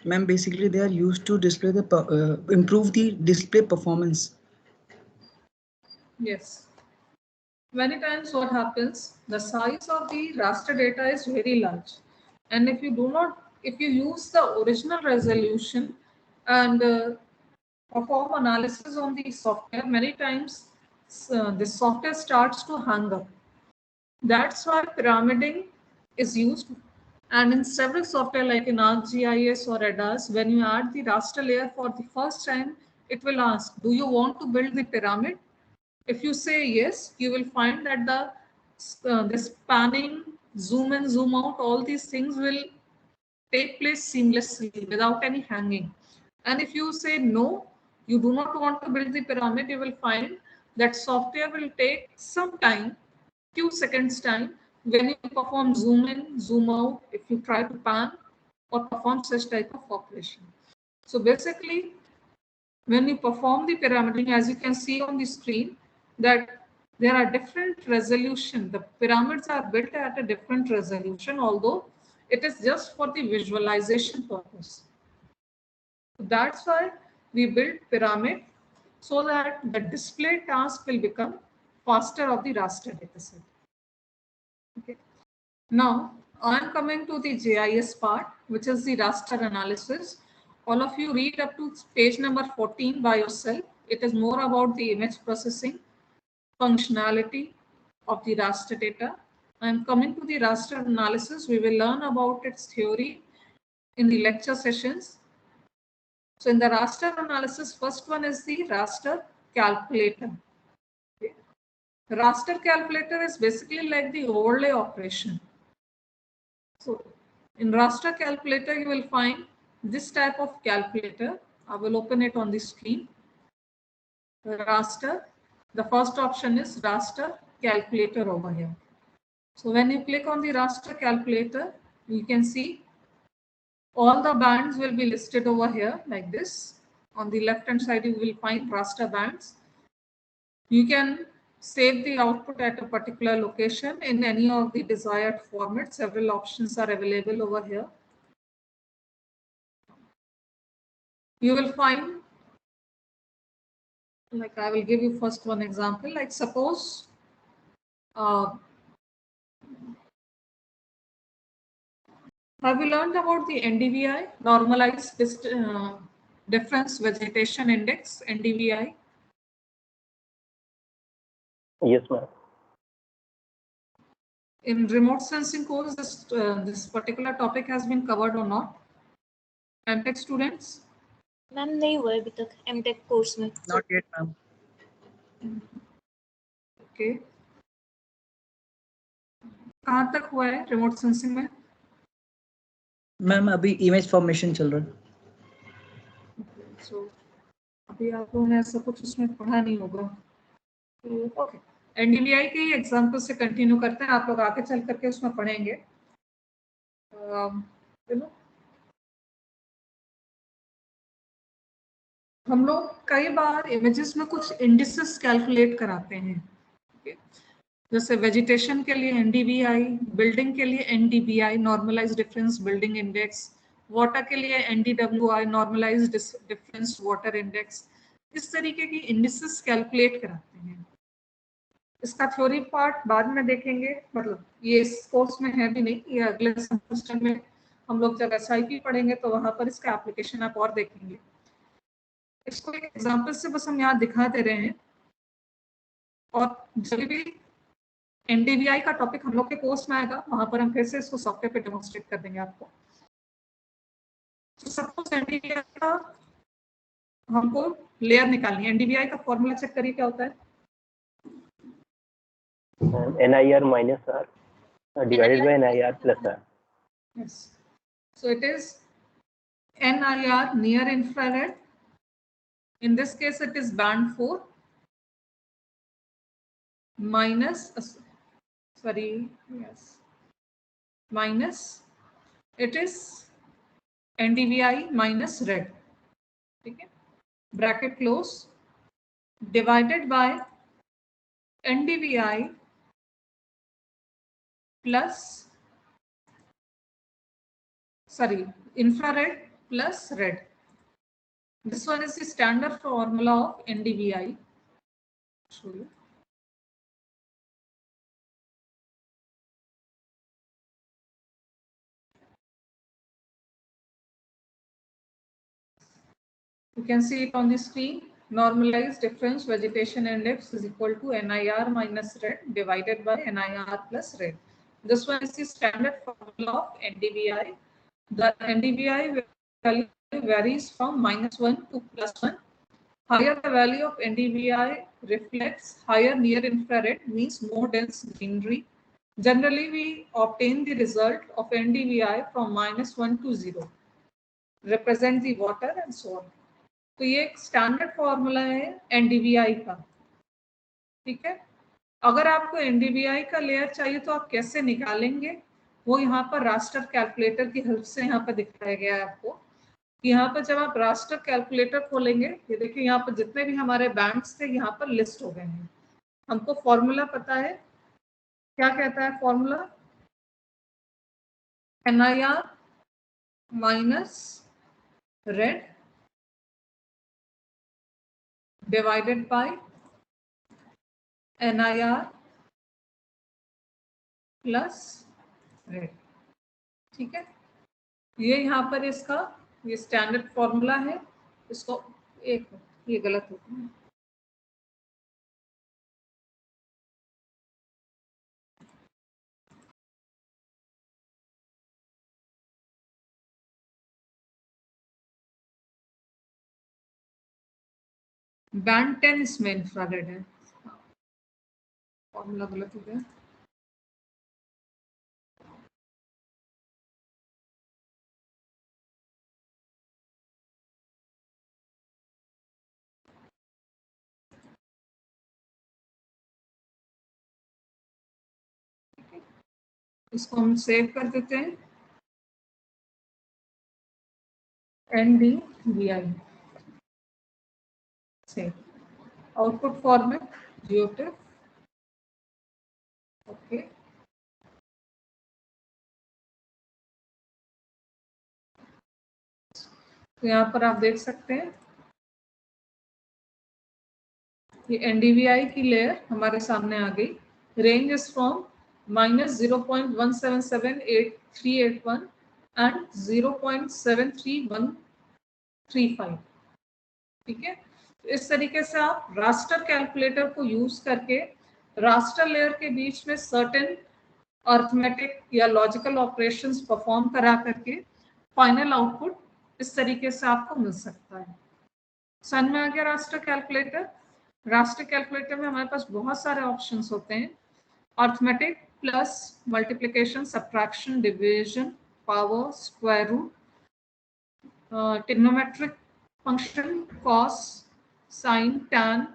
Ma'am, basically they are used to display the improve the display performance. Yes. Many times what happens, the size of the raster data is very large. And if you use the original resolution and perform analysis on the software, many times the software starts to hang up. That's why pyramiding is used. And in several software like in ArcGIS or ADAS, when you add the raster layer for the first time, it will ask, do you want to build the pyramid? If you say yes, you will find that the spanning, zoom in, zoom out, all these things will take place seamlessly without any hanging. And if you say no, you do not want to build the pyramid, you will find that software will take some time, few seconds time, when you perform zoom in, zoom out, if you try to pan or perform such type of operation. So basically, when you perform the pyramiding, as you can see on the screen, that there are different resolution. The pyramids are built at a different resolution, although it is just for the visualization purpose. That's why we build pyramid, so that the display task will become faster of the raster dataset. Okay. Now I am coming to the GIS part, which is the raster analysis. All of you read up to page number 14 by yourself. It is more about the image processing functionality of the raster data. I am coming to the raster analysis. We will learn about its theory in the lecture sessions. So in the raster analysis, first one is the raster calculator. Okay. Raster calculator is basically like the overlay operation. So in raster calculator, you will find this type of calculator. I will open it on the screen. Raster, the first option is raster calculator over here. So when you click on the raster calculator, you can see all the bands will be listed over here like this. On the left hand side, you will find raster bands. You can save the output at a particular location in any of the desired format. Several options are available over here. You will find, like I will give you first one example, like suppose have you learned about the Ndvi, normalized difference vegetation index, Ndvi? Yes, ma'am. In remote sensing course, this particular topic has been covered or not? MTech students? Ma'am नहीं हुआ है अभी तक MTech course में. Not yet, ma'am. Okay. कहाँ तक हुआ है रिमोट सेंसिंग में? मैम अभी इमेज फॉर्मेशन चल रहा है. So अभी आप लोगों ने ऐसा कुछ उसमें पढ़ा नहीं होगा. ओके. NDVI के एग्जांपल से कंटिन्यू करते हैं. आप लोग आगे चल करके उसमें पढ़ेंगे. हम लोग कई बार इमेजेस में कुछ इंडिसेस कैलकुलेट कराते हैं. जैसे वेजिटेशन के लिए NDVI, बिल्डिंग के लिए NDBI, normalise difference building index, water के लिए NDWI, normalise difference water index. इस तरीके की इंडिसेस कैलकुलेट कराते हैं. इसका थ्योरी पार्ट बाद में देखेंगे, मतलब ये इस कोर्स में है भी नहीं, ये अगले सेमेस्टर में हम लोग जब SIP पढ़ेंगे तो वहां पर इसका एप्लीकेशन आप और देखेंगे. इसको एक एग्जांपल से बस हम यहाँ दिखा दे रहे हैं. और जब भी NDVI का टॉपिक हम लोग के कोर्स में आएगा, वहां पर हम फिर से इसको सॉफ्टवेयर पे डेमोन्स्ट्रेट कर देंगे आपको. तो सपोज NDVI का हमको लेयर निकालनी है. NDVI का फॉर्मूला चेक करिए क्या होता है. NIR minus R divided by NIR plus R. Yes. So it is NIR, near infrared. In this case, it is band 4 minus, minus, it is NDVI minus red. Okay. Bracket close, divided by NDVI plus, infrared plus red. This one is the standard formula of NDVI. Show you. You can see it on the screen. Normalized difference vegetation index is equal to NIR minus red divided by NIR plus red. This one is the standard formula of NDVI. The NDVI value varies from -1 to +1. Higher the value of NDVI reflects higher near infrared, means more dense greenery. Generally, we obtain the result of NDVI from -1 to 0, represent the water and so on. तो ये एक standard formula है NDVI का, ठीक है। अगर आपको NDVI का लेयर चाहिए तो आप कैसे निकालेंगे, वो यहाँ पर रास्टर कैलकुलेटर की हेल्प से यहाँ पर दिखाया गया है आपको। यहाँ पर जब आप रास्टर कैलकुलेटर खोलेंगे, ये देखिए यहाँ पर जितने भी हमारे बैंड्स थे यहाँ पर लिस्ट हो गए हैं। हमको फॉर्मूला पता है, क्या कहता है formula, NIR minus red divided by NIR plus red, ठीक है। ये यहाँ पर इसका ये स्टैंडर्ड फॉर्मूला है। इसको एक, ये गलत हो गया, बैंड 10 इसमें इंफ्रारेड है, फॉर्मूला गलत हो गया। इसको हम सेव कर देते हैं, NDVI save, output format GeoTIFF, okay. तो यहाँ पर आप देख सकते हैं ये NDVI की लेयर हमारे सामने आ गई। रेंज इज फ्रॉम -0.1778381 एंड 0.73135, ठीक है। तो इस तरीके से आप रास्टर कैलकुलेटर को यूज करके रास्टर लेयर के बीच में सर्टेन अर्थमेटिक या लॉजिकल ऑपरेशंस परफॉर्म करा करके फाइनल आउटपुट इस तरीके से आपको मिल सकता है। समझ में आ गया रास्टर कैलकुलेटर। रास्टर कैलकुलेटर में हमारे पास बहुत सारे ऑप्शंस होते हैं, arithmetic plus multiplication, subtraction, division, power, square root, trigonometric function, cos, sine, tan,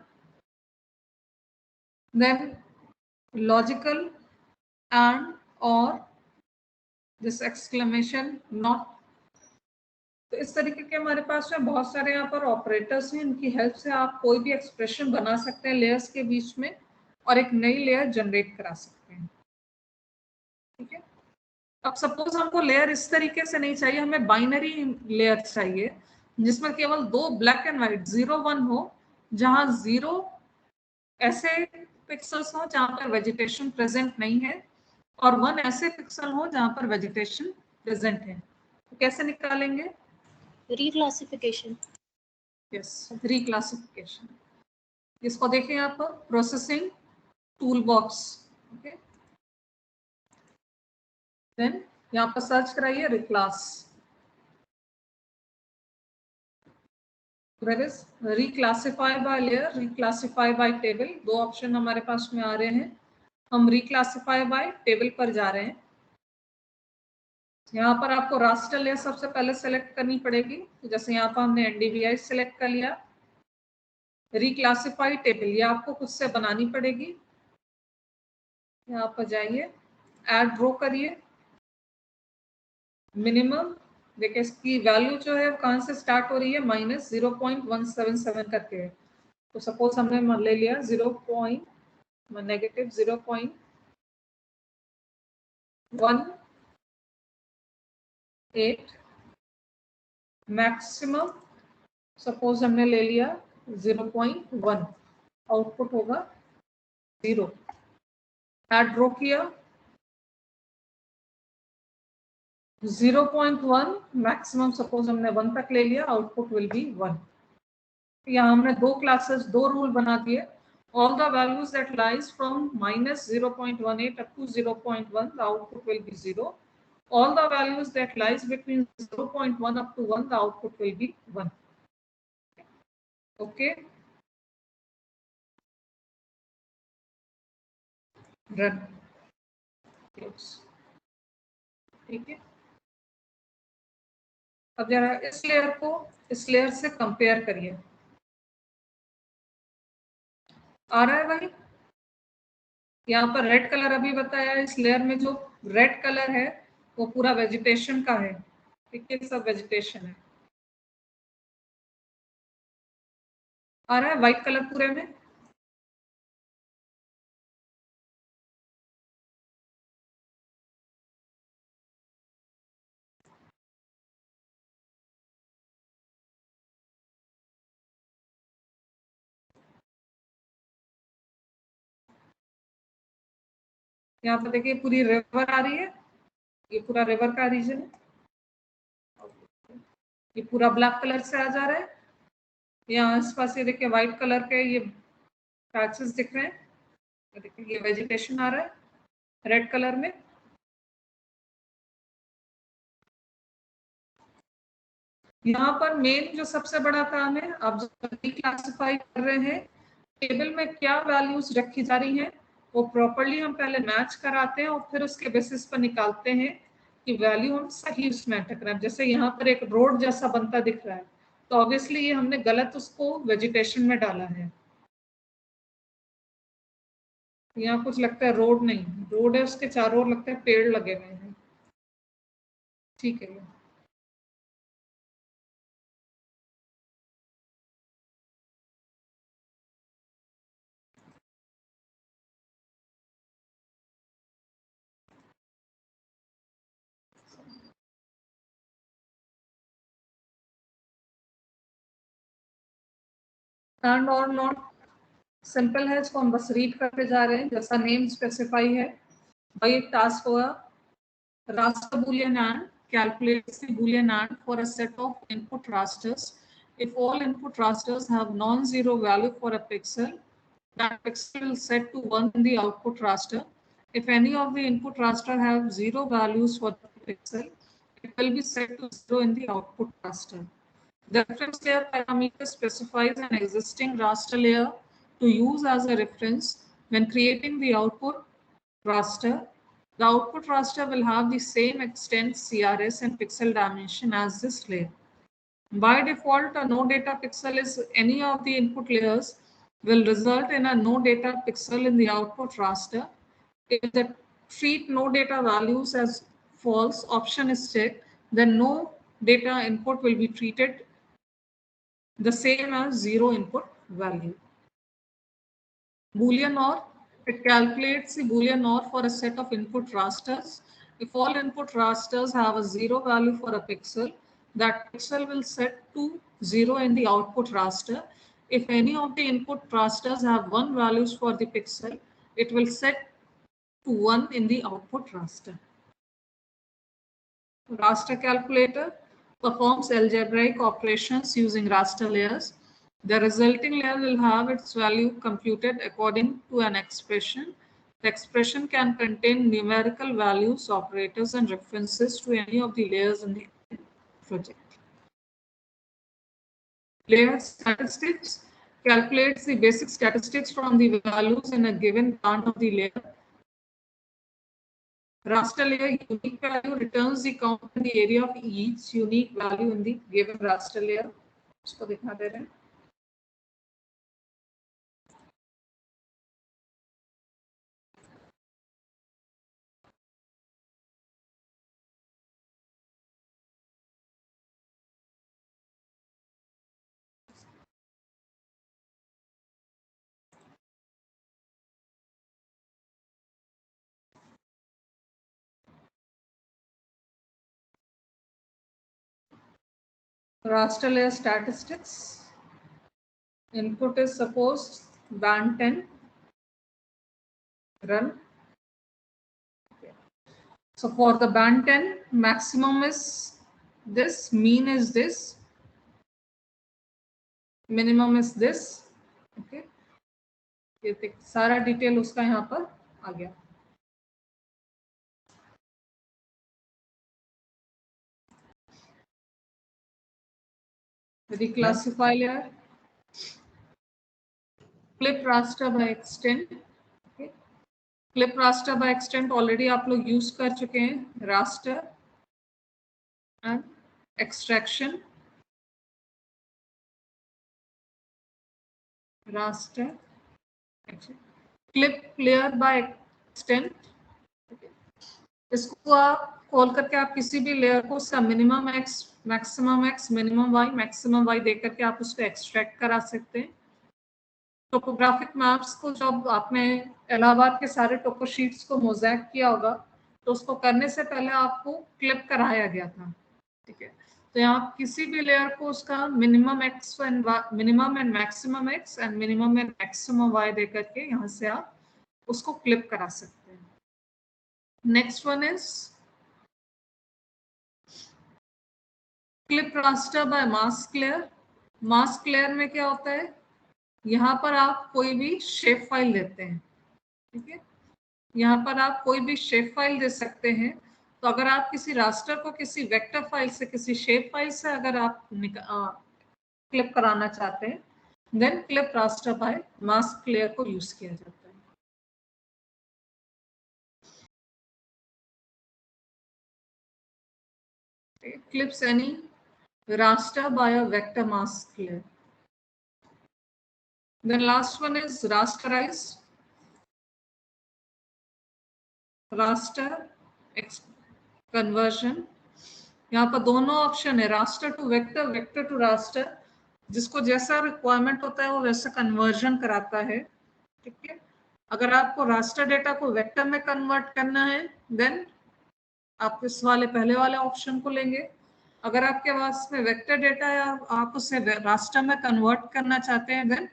then logical and or this exclamation not। तो इस तरीके के हमारे पास में बहुत सारे यहाँ पर ऑपरेटर्स हैं, इनकी हेल्प से आप कोई भी एक्सप्रेशन बना सकते हैं लेयर्स के बीच में और एक नई लेयर जनरेट करा सकते हैं, ठीक है। अब सपोज हमको लेयर इस तरीके से नहीं चाहिए, हमें बाइनरी लेयर चाहिए जिसमें केवल दो ब्लैक एंड व्हाइट 0 1 हो, जहां 0 ऐसे पिक्सल्स हो जहां पर वेजिटेशन प्रेजेंट नहीं है और 1 ऐसे पिक्सल हो जहां पर वेजिटेशन प्रेजेंट है। तो कैसे निकालेंगे, रिक्लासिफिकेशन, यस रिक्लासिफिकेशन। इसको देखें आप processing tool box, okay. Then यहाँ पर सर्च कराइए reclass, that is reclassify by layer, reclassify by table, दो ऑप्शन हमारे पास में आ रहे हैं। हम reclassify by table पर जा रहे हैं। यहाँ पर आपको रास्टर लेयर सबसे पहले सेलेक्ट करनी पड़ेगी, तो जैसे यहाँ पर हमने NDVI सेलेक्ट कर लिया। रिक्लासिफाई टेबल ये आपको खुद से बनानी पड़ेगी। यहाँ पर जाइए, ऐड रो करिए, मिनिमम देखिए इसकी वैल्यू जो है कहाँ से स्टार्ट हो रही है, -0.177 करके है। तो सपोज हमने ले लिया -0.18, मैक्सिमम सपोज हमने ले लिया 0.1, आउटपुट होगा 0। ऐड रो किया 0.1, मैक्सिमम सपोज हमने 1 तक ले लिया, आउटपुट विल बी 1। यहाँ हमने दो क्लासेस, दो रूल बना दिए। All the values that lies from -0.18 up to 0.1, the output will be 0. All the values that lies between 0.1 up to 1, the output will be 1. Okay, run, ठीक है। अब जरा इस लेयर को इस लेयर से कंपेयर करिए, आ रहा है भाई? यहाँ पर रेड कलर अभी बताया, इस लेयर में जो रेड कलर है वो पूरा वेजिटेशन का है, ठीक है, सब वेजिटेशन है। आ रहा है व्हाइट कलर पूरे में? यहाँ पर देखिए पूरी रिवर आ रही है, ये पूरा रिवर का रीजन है, ये पूरा ब्लैक कलर से आ जा रहा है। यहाँ आसपास ये देखिए व्हाइट कलर के ये पैचेस दिख रहे हैं, ये देखिए ये वेजिटेशन आ रहा है रेड कलर में। यहाँ पर मेन जो सबसे बड़ा काम है, आप जब क्लासिफाई कर रहे हैं, टेबल में क्या वैल्यूज रखी जा रही हैं वो प्रॉपरली हम पहले मैच कराते हैं और फिर उसके बेसिस पर निकालते हैं कि वैल्यू हम सही उसमें एंटर करें। जैसे यहाँ पर एक रोड जैसा बनता दिख रहा है, तो ऑब्वियसली ये हमने गलत उसको वेजिटेशन में डाला है। यहाँ कुछ लगता है रोड नहीं, रोड है, उसके चारों ओर लगता है पेड़ लगे हुए हैं, ठीक है। एंड और नॉट सिंपल है, इसको हम बस रीड करते जा रहे हैं जैसा नेम स्पेसिफाई है। भाई एक टास्क हुआ, raster boolean and calculates the boolean and for a set of input rasters. If all input rasters have non-zero value for a pixel, that pixel will set to 1 in the output raster. If any of the input raster have 0 values for the pixel, it will be set to 0 in the output raster. The reference layer parameter specifies an existing raster layer to use as a reference when creating the output raster. The output raster will have the same extent, CRS, and pixel dimension as this layer. By default, a no data pixel is any of the input layers will result in a no data pixel in the output raster. If the treat no data values as false option is checked, then no data input will be treated the same as zero input value. Boolean OR, it calculates the Boolean OR for a set of input rasters. If all input rasters have a 0 value for a pixel, that pixel will set to 0 in the output raster. If any of the input rasters have 1 values for the pixel, it will set to 1 in the output raster. Raster Calculator performs algebraic operations using raster layers. The resulting layer will have its value computed according to an expression. The expression can contain numerical values, operators, and references to any of the layers in the project. Layer statistics calculates the basic statistics from the values in a given part of the layer. Raster layer unique value returns the count in the area of each unique value in the given raster layer. इसको दिखा दे रहे हैं। Raster layer statistics. Input is suppose band 10. Run. So for the band 10, maximum is this, mean is this, minimum is this. Okay. ये सारा detail उसका यहाँ पर आ गया। The classify layer, clip raster by extent, clip raster by extent already आप लोग use कर चुके हैं, raster and extraction, raster clip layer by extent. इसको आप खोल करके आप किसी भी लेयर को उसका minimum x, maximum x, minimum y, maximum y दे करके आप उसको एक्सट्रैक्ट करा सकते हैं। टोपोग्राफिक मैप्स को जब आपने इलाहाबाद के सारे टोपो शीट्स को मोज़ैक किया होगा तो उसको करने से पहले आपको क्लिप कराया गया था, ठीक है। तो यहाँ किसी भी लेयर को उसका minimum x and minimum and maximum x and minimum and maximum y दे करके यहाँ से आप उसको क्लिप करा सकते हैं। Next one is clip raster by mask layer. Mask layer में क्या होता है, यहाँ पर आप कोई भी शेप फाइल देते हैं, ठीक है। यहाँ पर आप कोई भी शेप फाइल दे सकते हैं। तो अगर आप किसी रास्टर को किसी वेक्टर फाइल से, किसी शेप फाइल से अगर आप क्लिप कराना चाहते हैं, then clip raster by mask layer को यूज किया जाता है। Clips any raster by a vector mask layer. Then last one is rasterize, raster conversion। यहाँ पर दोनों ऑप्शन है, raster to vector, vector to raster. जिसको जैसा रिक्वायरमेंट होता है वो वैसा कन्वर्जन कराता है, ठीक है। अगर आपको रास्टर डेटा को वेक्टर में कन्वर्ट करना है देन आप इस वाले पहले वाले ऑप्शन को लेंगे। अगर आपके पास में वेक्टर डेटा है, आप उसे रास्टर में कन्वर्ट करना चाहते हैं, then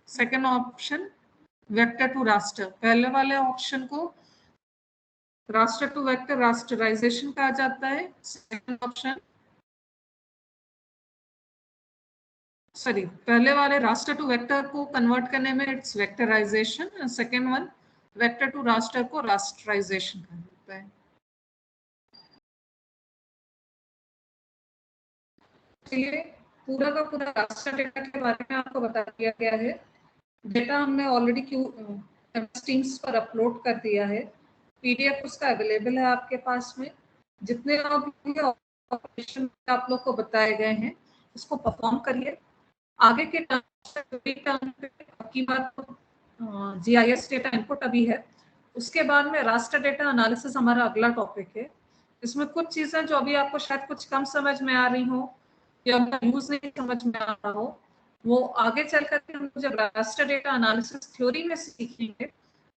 second option vector to raster. पहले वाले ऑप्शन को रास्टर टू वेक्टर रास्टराइजेशन कहा जाता है। सेकेंड ऑप्शन, सॉरी, पहले वाले रास्टर टू वेक्टर को कन्वर्ट करने में it's vectorization, second one vector to raster को रास्टराइजेशन कहा जाता है। चलिए पूरा का पूरा रास्टर डेटा के बारे में आपको बता दिया गया है। डेटा हमने ऑलरेडी टीम्स पर अपलोड कर दिया है, पीडीएफ उसका अवेलेबल है आपके पास में। जितने ऑपरेशन आप लोग को बताए गए हैं उसको परफॉर्म करिए। आगे के टर्म की बात जीआईएस डेटा इनपुट अभी है, उसके बाद में रास्टर डेटा एनालिसिस हमारा अगला टॉपिक है। इसमें कुछ चीजें जो अभी आपको शायद कुछ कम समझ में आ रही हो या यूज नहीं समझ में आ रहा हो, वो आगे चल करके हम जब रास्टर डेटा एनालिसिस थ्योरी में सीखेंगे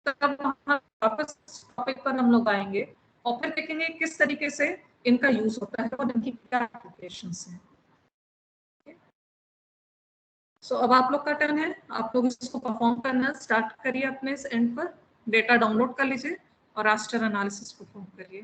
तब वापस टॉपिक पर हम लोग आएंगे और फिर देखेंगे किस तरीके से इनका यूज होता है और इनकी क्या एप्लीकेशंस हैं। सो अब आप लोग का टर्न है, आप लोग इसको परफॉर्म करना स्टार्ट करिए। अपने एंड पर डेटा डाउनलोड कर लीजिए और रास्टर एनालिसिस परफॉर्म करिए।